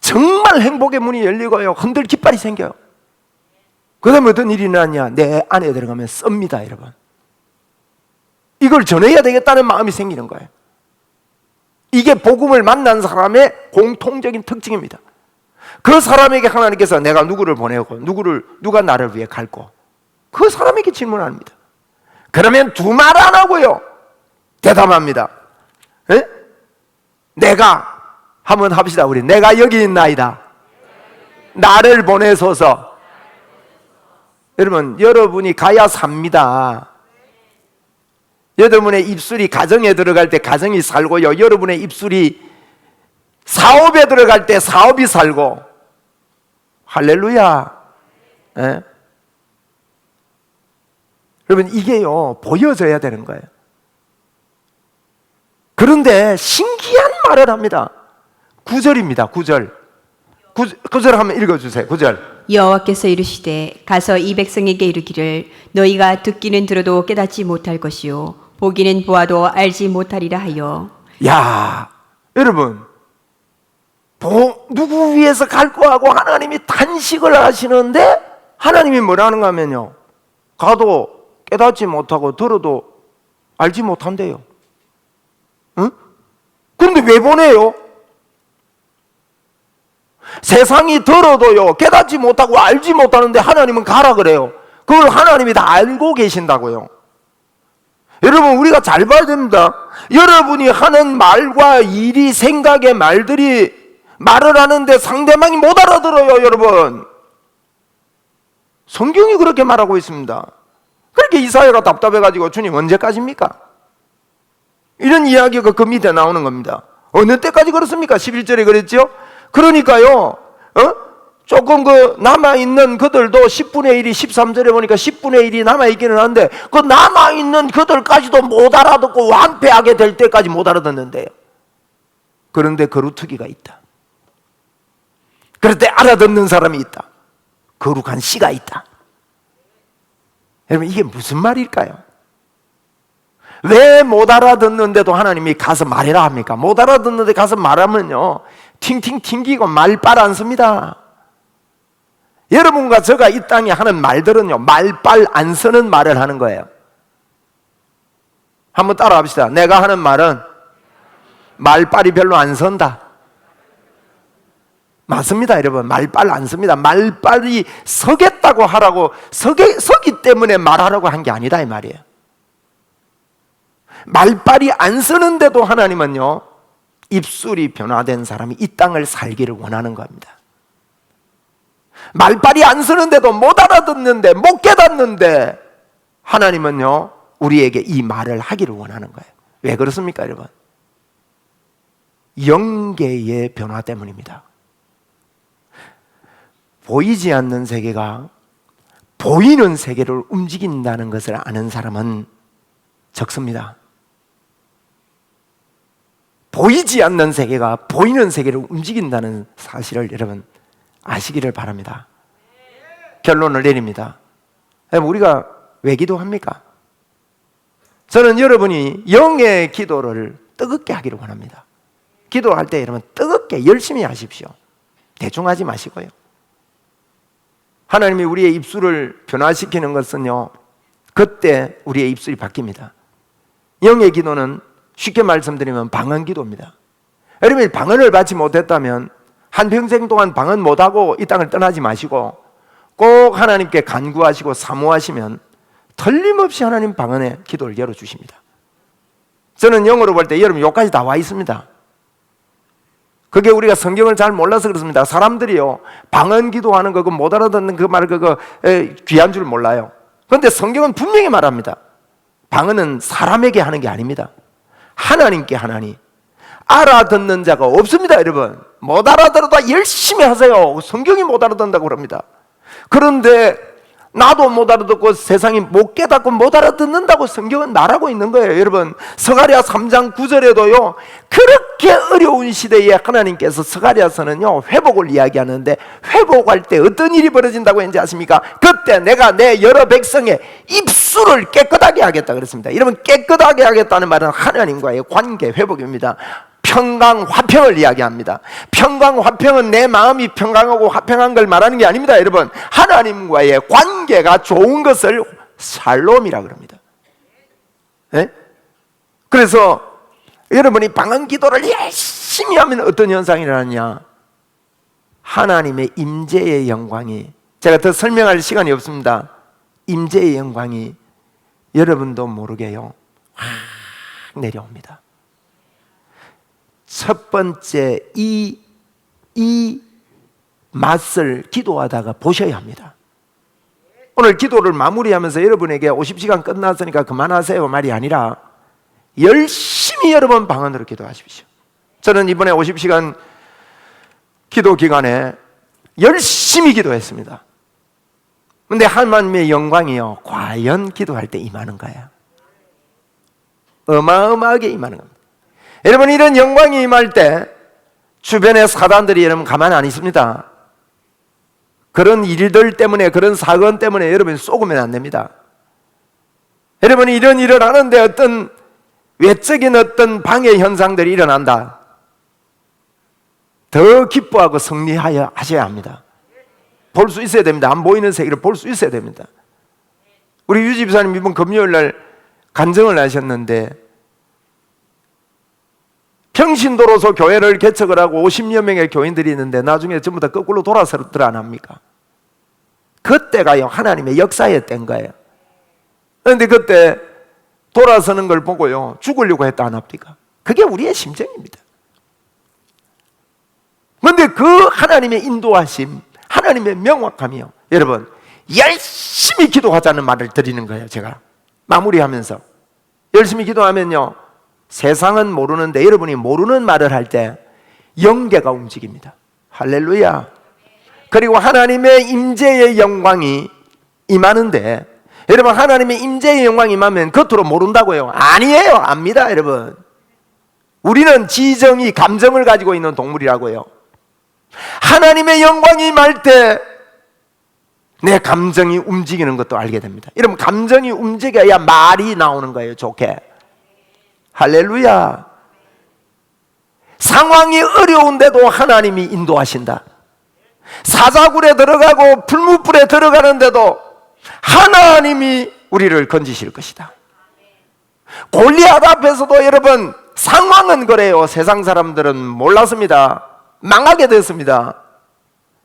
정말 행복의 문이 열리고요 흔들 깃발이 생겨요. 그 다음에 어떤 일이 일어나냐? 내 안에 들어가면 씁니다, 여러분. 이걸 전해야 되겠다는 마음이 생기는 거예요. 이게 복음을 만난 사람의 공통적인 특징입니다. 그 사람에게 하나님께서 내가 누구를 보내고 누가 나를 위해 갈고, 그 사람에게 질문합니다. 그러면 두 말 안 하고요 대답합니다. 에? 내가 한번 합시다. 우리 내가 여기 있나이다 나를 보내소서. 여러분, 여러분이 가야 삽니다. 여러분의 입술이 가정에 들어갈 때 가정이 살고요, 여러분의 입술이 사업에 들어갈 때 사업이 살고. 할렐루야. 예? 여러분, 이게요 보여져야 되는 거예요. 그런데 신기한 말을 합니다. 9절입니다. 9절 한번 읽어주세요. 9절. 여호와께서 이르시되 가서 이 백성에게 이르기를 너희가 듣기는 들어도 깨닫지 못할 것이요 보기는 보아도 알지 못하리라 하여. 야, 여러분, 누구 위해서 갈 거하고 하나님이 단식을 하시는데 하나님이 뭐라는가 하면요 가도 깨닫지 못하고 들어도 알지 못한대요. 응? 그런데 왜 보내요? 세상이 들어도요 깨닫지 못하고 알지 못하는데 하나님은 가라 그래요. 그걸 하나님이 다 알고 계신다고요. 여러분, 우리가 잘 봐야 됩니다. 여러분이 하는 말과 일이, 생각의 말들이 말을 하는데 상대방이 못 알아들어요. 여러분, 성경이 그렇게 말하고 있습니다. 그렇게 이사야가 답답해가지고 주님 언제까지입니까? 이런 이야기가 그 밑에 나오는 겁니다. 어느 때까지 그렇습니까? 11절에 그랬죠. 그러니까요 조금 남아있는 그들도 10분의 1이 13절에 보니까 10분의 1이 남아있기는 한데 그 남아있는 그들까지도 못 알아듣고 완패하게 될 때까지 못 알아듣는데요. 그런데 거루투기가 있다. 그럴 때 알아듣는 사람이 있다. 거룩한 씨가 있다. 여러분, 이게 무슨 말일까요? 왜 못 알아듣는데도 하나님이 가서 말해라 합니까? 못 알아듣는데 가서 말하면요 팅팅 튕기고 말빨 안 씁니다. 여러분과 제가 이 땅에 하는 말들은요 말빨 안 쓰는 말을 하는 거예요. 한번 따라 합시다. 내가 하는 말은 말빨이 별로 안 선다. 맞습니다, 여러분. 말빨 안 씁니다. 말빨이 서겠다고 하라고 서기 때문에 말하라고 한 게 아니다 이 말이에요. 말빨이 안 쓰는데도 하나님은요 입술이 변화된 사람이 이 땅을 살기를 원하는 겁니다. 말빨이 안 쓰는데도 못 알아듣는데 못 깨닫는데 하나님은요 우리에게 이 말을 하기를 원하는 거예요. 왜 그렇습니까, 여러분? 영계의 변화 때문입니다. 보이지 않는 세계가 보이는 세계를 움직인다는 것을 아는 사람은 적습니다. 보이지 않는 세계가 보이는 세계를 움직인다는 사실을 여러분 아시기를 바랍니다. 결론을 내립니다. 우리가 왜 기도합니까? 저는 여러분이 영의 기도를 뜨겁게 하기를 원합니다. 기도할 때 여러분 뜨겁게 열심히 하십시오. 대충 하지 마시고요. 하나님이 우리의 입술을 변화시키는 것은요 그때 우리의 입술이 바뀝니다. 영의 기도는 쉽게 말씀드리면 방언 기도입니다. 여러분이 방언을 받지 못했다면 한평생 동안 방언 못하고 이 땅을 떠나지 마시고 꼭 하나님께 간구하시고 사모하시면 틀림없이 하나님 방언의 기도를 열어주십니다. 저는 영어로 볼 때 여러분 여기까지 다 와 있습니다. 그게 우리가 성경을 잘 몰라서 그렇습니다. 사람들이요, 방언 기도하는 거, 못 알아듣는 그 말, 그거 귀한 줄 몰라요. 그런데 성경은 분명히 말합니다. 방언은 사람에게 하는 게 아닙니다. 하나님께 하나니. 알아듣는 자가 없습니다, 여러분. 못 알아들어도 열심히 하세요. 성경이 못 알아듣는다고 그럽니다. 그런데 나도 못 알아듣고 세상이 못 깨닫고 못 알아듣는다고 성경은 말하고 있는 거예요. 여러분, 스가랴 3장 9절에도요, 그렇게 어려운 시대에 하나님께서 스가랴서는요 회복을 이야기하는데, 회복할 때 어떤 일이 벌어진다고 했는지 아십니까? 그때 내가 내 여러 백성의 입술을 깨끗하게 하겠다 그랬습니다. 여러분, 깨끗하게 하겠다는 말은 하나님과의 관계 회복입니다. 평강, 화평을 이야기합니다. 평강, 화평은 내 마음이 평강하고 화평한 걸 말하는 게 아닙니다. 여러분, 하나님과의 관계가 좋은 것을 샬롬이라 그럽니다. 네? 그래서 여러분이 방언 기도를 열심히 하면 어떤 현상이 일어나냐? 하나님의 임재의 영광이, 제가 더 설명할 시간이 없습니다. 임재의 영광이 여러분도 모르게요 확 내려옵니다. 첫 번째 이 맛을 기도하다가 보셔야 합니다. 오늘 기도를 마무리하면서 여러분에게 50시간 끝났으니까 그만하세요 말이 아니라 열심히 여러분 방언으로 기도하십시오. 저는 이번에 50시간 기도 기간에 열심히 기도했습니다. 그런데 하나님의 영광이요 과연 기도할 때 임하는 거예요. 어마어마하게 임하는 겁니다. 여러분, 이런 영광이 임할 때 주변의 사단들이 여러분 가만 안 있습니다. 그런 일들 때문에, 그런 사건 때문에 여러분이 쏘으면 안 됩니다. 여러분이 이런 일을 하는데 어떤 외적인 어떤 방해 현상들이 일어난다, 더 기뻐하고 승리하여 하셔야 합니다. 볼 수 있어야 됩니다. 안 보이는 세계를 볼 수 있어야 됩니다. 우리 유 집사님 이번 금요일 날 간증을 하셨는데, 평신도로서 교회를 개척을 하고 50여 명의 교인들이 있는데 나중에 전부 다 거꾸로 돌아서들 안 합니까? 그때가요 하나님의 역사의 때인 거예요. 그런데 그때 돌아서는 걸 보고요 죽으려고 했다 안 합니까? 그게 우리의 심정입니다. 그런데 그 하나님의 인도하심, 하나님의 명확함이요, 여러분 열심히 기도하자는 말을 드리는 거예요. 제가 마무리하면서 열심히 기도하면요 세상은 모르는데 여러분이 모르는 말을 할 때 영계가 움직입니다. 할렐루야. 그리고 하나님의 임재의 영광이 임하는데, 여러분 하나님의 임재의 영광이 임하면 겉으로 모른다고요? 아니에요. 압니다. 여러분, 우리는 지정이 감정을 가지고 있는 동물이라고요. 하나님의 영광이 임할 때 내 감정이 움직이는 것도 알게 됩니다. 여러분, 감정이 움직여야 말이 나오는 거예요. 좋게. 할렐루야. 상황이 어려운데도 하나님이 인도하신다. 사자굴에 들어가고 풀무불에 들어가는데도 하나님이 우리를 건지실 것이다. 골리앗 앞에서도 여러분 상황은 그래요. 세상 사람들은 몰랐습니다. 망하게 됐습니다.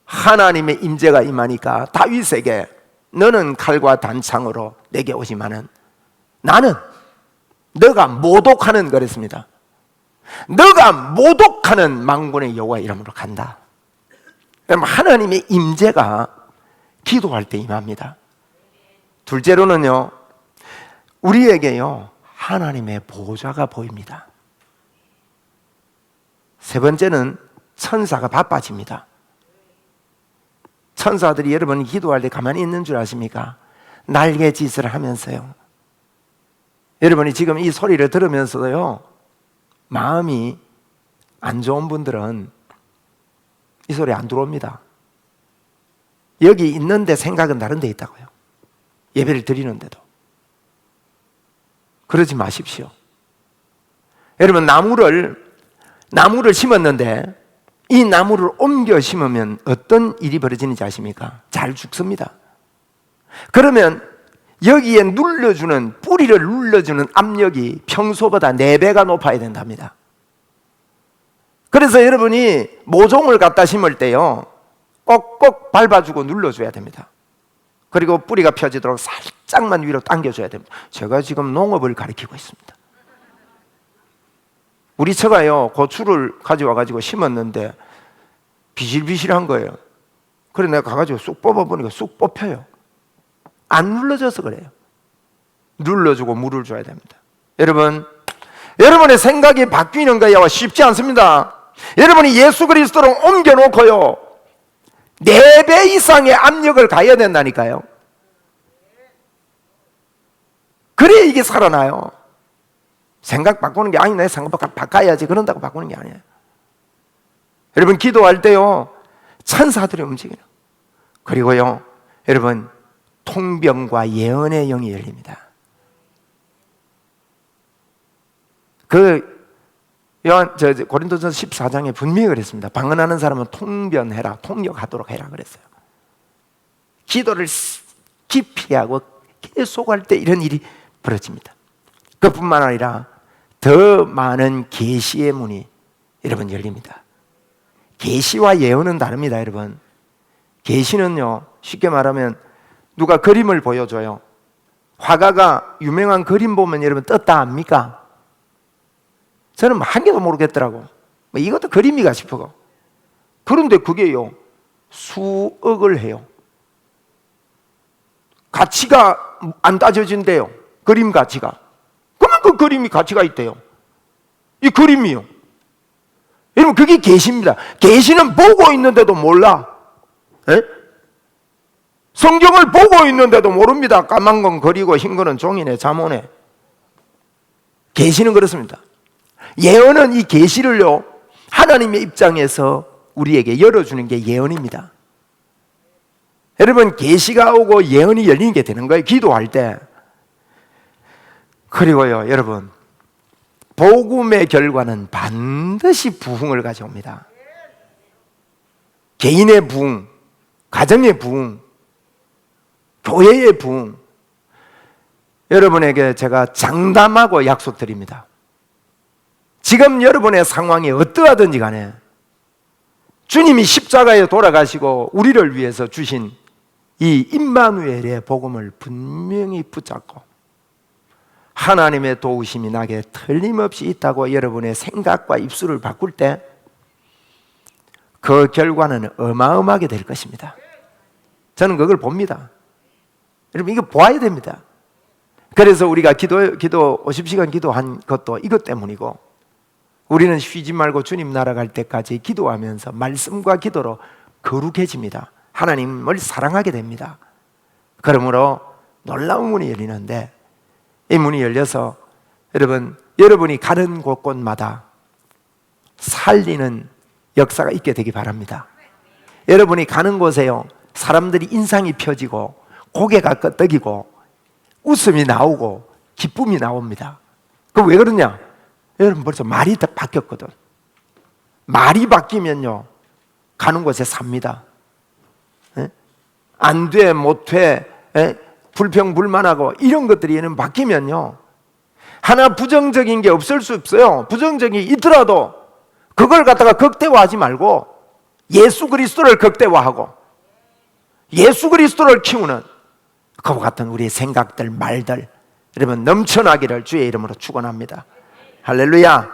하나님의 임재가 임하니까 다윗에게 너는 칼과 단창으로 내게 오지만은 나는 너가 모독하는 그랬습니다. 너가 모독하는 만군의 여호와 이름으로 간다. 그럼 하나님의 임재가 기도할 때 임합니다. 둘째로는요, 우리에게요 하나님의 보좌가 보입니다. 세 번째는 천사가 바빠집니다. 천사들이 여러분 기도할 때 가만히 있는 줄 아십니까? 날개짓을 하면서요. 여러분이 지금 이 소리를 들으면서도요 마음이 안 좋은 분들은 이 소리 안 들어옵니다. 여기 있는데 생각은 다른 데 있다고요. 예배를 드리는데도. 그러지 마십시오. 여러분, 나무를 심었는데 이 나무를 옮겨 심으면 어떤 일이 벌어지는지 아십니까? 잘 죽습니다. 그러면 여기에 눌러주는, 뿌리를 눌러주는 압력이 평소보다 4배가 높아야 된답니다. 그래서 여러분이 모종을 갖다 심을 때요 꼭꼭 밟아주고 눌러줘야 됩니다. 그리고 뿌리가 펴지도록 살짝만 위로 당겨줘야 됩니다. 제가 지금 농업을 가르치고 있습니다. 우리 처가요, 고추를 가져와 가지고 심었는데 비실비실한 거예요. 그래 내가 가가지고 쑥 뽑아보니까 쑥 뽑혀요. 안 눌러져서 그래요. 눌러주고 물을 줘야 됩니다. 여러분, 여러분의 생각이 바뀌는 거야 쉽지 않습니다. 여러분이 예수 그리스도로 옮겨놓고요 4배 이상의 압력을 가해야 된다니까요. 그래야 이게 살아나요. 생각 바꾸는 게 아니 내 생각 바꿔야지 그런다고 바꾸는 게 아니에요. 여러분 기도할 때요 천사들이 움직여요. 그리고요 여러분 통병과 예언의 영이 열립니다. 고린도전서 14장에 분명히 그랬습니다. 방언하는 사람은 통변해라, 통역하도록 해라 그랬어요. 기도를 깊이 하고 계속할 때 이런 일이 벌어집니다. 그뿐만 아니라 더 많은 계시의 문이 여러분 열립니다. 계시와 예언은 다릅니다. 여러분 계시는요 쉽게 말하면 누가 그림을 보여줘요. 화가가 유명한 그림 보면 여러분 떴다 합니까? 저는 한 개도 모르겠더라고. 이것도 그림이가 싶어. 그런데 그게요 수억을 해요. 가치가 안 따져진대요. 그림 가치가. 그러면 그 그림이 가치가 있대요. 이 그림이요. 여러분 그게 계시입니다. 계시는 보고 있는데도 몰라. 에? 성경을 보고 있는데도 모릅니다. 까만 건 그리고 흰 거는 종이네 잠오네. 계시는 그렇습니다. 예언은 이 계시를요 하나님의 입장에서 우리에게 열어주는 게 예언입니다. 여러분 계시가 오고 예언이 열리는 게 되는 거예요. 기도할 때. 그리고요 여러분 복음의 결과는 반드시 부흥을 가져옵니다. 개인의 부흥, 가정의 부흥, 교회의 부흥. 여러분에게 제가 장담하고 약속드립니다. 지금 여러분의 상황이 어떠하든지 간에 주님이 십자가에 돌아가시고 우리를 위해서 주신 이 임마누엘의 복음을 분명히 붙잡고 하나님의 도우심이 나게 틀림없이 있다고 여러분의 생각과 입술을 바꿀 때 그 결과는 어마어마하게 될 것입니다. 저는 그걸 봅니다. 여러분 이거 보아야 됩니다. 그래서 우리가 기도 50시간 기도한 것도 이것 때문이고 우리는 쉬지 말고 주님 나라 갈 때까지 기도하면서 말씀과 기도로 거룩해집니다. 하나님을 사랑하게 됩니다. 그러므로 놀라운 문이 열리는데 이 문이 열려서 여러분이 가는 곳곳마다 살리는 역사가 있게 되기 바랍니다. 여러분이 가는 곳에요 사람들이 인상이 펴지고 고개가 끄덕이고 웃음이 나오고 기쁨이 나옵니다. 그 왜 그러냐? 여러분 벌써 말이 다 바뀌었거든. 말이 바뀌면요 가는 곳에 삽니다. 안 돼, 못 돼, 불평불만하고 이런 것들이 얘는 바뀌면요 하나 부정적인 게 없을 수 없어요. 부정적인 게 있더라도 그걸 갖다가 극대화하지 말고 예수 그리스도를 극대화하고 예수 그리스도를 키우는 그와 같은 우리의 생각들, 말들 여러분 넘쳐나기를 주의 이름으로 축원합니다. 할렐루야.